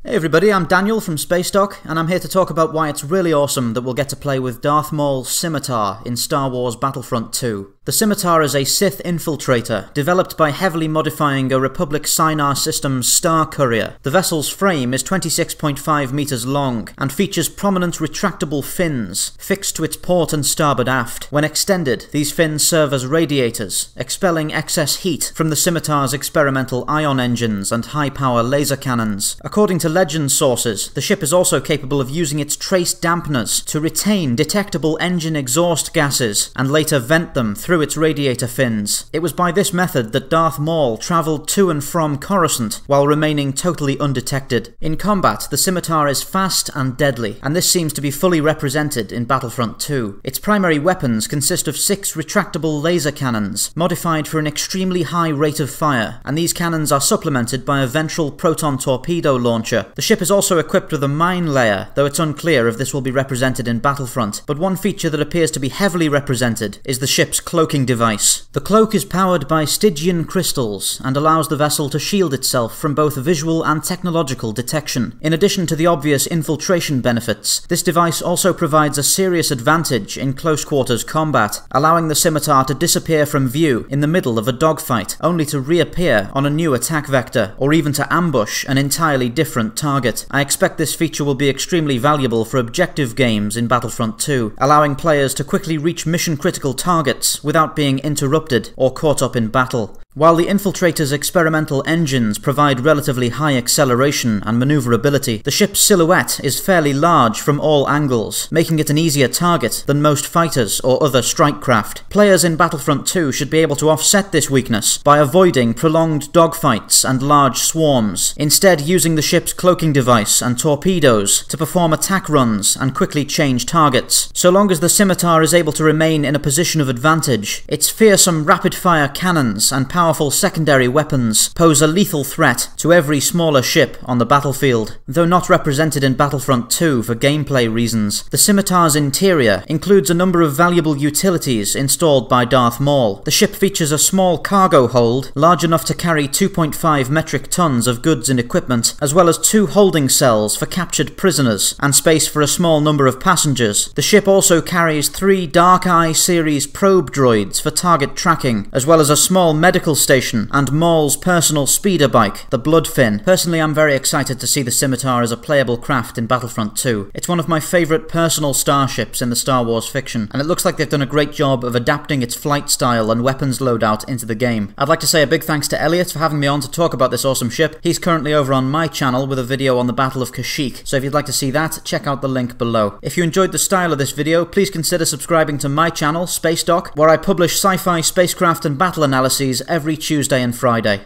Hey everybody, I'm Daniel from Spacedock, and I'm here to talk about why it's really awesome that we'll get to play with Darth Maul's Scimitar in Star Wars Battlefront 2. The Scimitar is a Sith infiltrator, developed by heavily modifying a Republic Sinar Systems Star Courier. The vessel's frame is 26.5 meters long, and features prominent retractable fins, fixed to its port and starboard aft. When extended, these fins serve as radiators, expelling excess heat from the Scimitar's experimental ion engines and high-power laser cannons. According to legend sources, the ship is also capable of using its trace dampeners to retain detectable engine exhaust gases, and later vent them through its radiator fins. It was by this method that Darth Maul travelled to and from Coruscant while remaining totally undetected. In combat, the Scimitar is fast and deadly, and this seems to be fully represented in Battlefront 2. Its primary weapons consist of 6 retractable laser cannons, modified for an extremely high rate of fire, and these cannons are supplemented by a ventral proton torpedo launcher. The ship is also equipped with a mine layer, though it's unclear if this will be represented in Battlefront, but one feature that appears to be heavily represented is the ship's cloaking device. The cloak is powered by Stygian crystals and allows the vessel to shield itself from both visual and technological detection. In addition to the obvious infiltration benefits, this device also provides a serious advantage in close quarters combat, allowing the Scimitar to disappear from view in the middle of a dogfight, only to reappear on a new attack vector, or even to ambush an entirely different target. I expect this feature will be extremely valuable for objective games in Battlefront 2, allowing players to quickly reach mission-critical targets without being interrupted or caught up in battle. While the infiltrator's experimental engines provide relatively high acceleration and maneuverability, the ship's silhouette is fairly large from all angles, making it an easier target than most fighters or other strike craft. Players in Battlefront 2 should be able to offset this weakness by avoiding prolonged dogfights and large swarms, instead using the ship's cloaking device and torpedoes to perform attack runs and quickly change targets. So long as the Scimitar is able to remain in a position of advantage, its fearsome rapid-fire cannons and powerful secondary weapons pose a lethal threat to every smaller ship on the battlefield. Though not represented in Battlefront 2 for gameplay reasons, the Scimitar's interior includes a number of valuable utilities installed by Darth Maul. The ship features a small cargo hold, large enough to carry 2.5 metric tons of goods and equipment, as well as 2 holding cells for captured prisoners, and space for a small number of passengers. The ship also carries 3 Dark Eye series probe droids for target tracking, as well as a small medical station and Maul's personal speeder bike, the Bloodfin. Personally, I'm very excited to see the Scimitar as a playable craft in Battlefront 2. It's one of my favourite personal starships in the Star Wars fiction, and it looks like they've done a great job of adapting its flight style and weapons loadout into the game. I'd like to say a big thanks to Elliot for having me on to talk about this awesome ship. He's currently over on my channel with a video on the Battle of Kashyyyk, so if you'd like to see that, check out the link below. If you enjoyed the style of this video, please consider subscribing to my channel, Spacedock, where I publish sci-fi, spacecraft and battle analyses every Tuesday and Friday.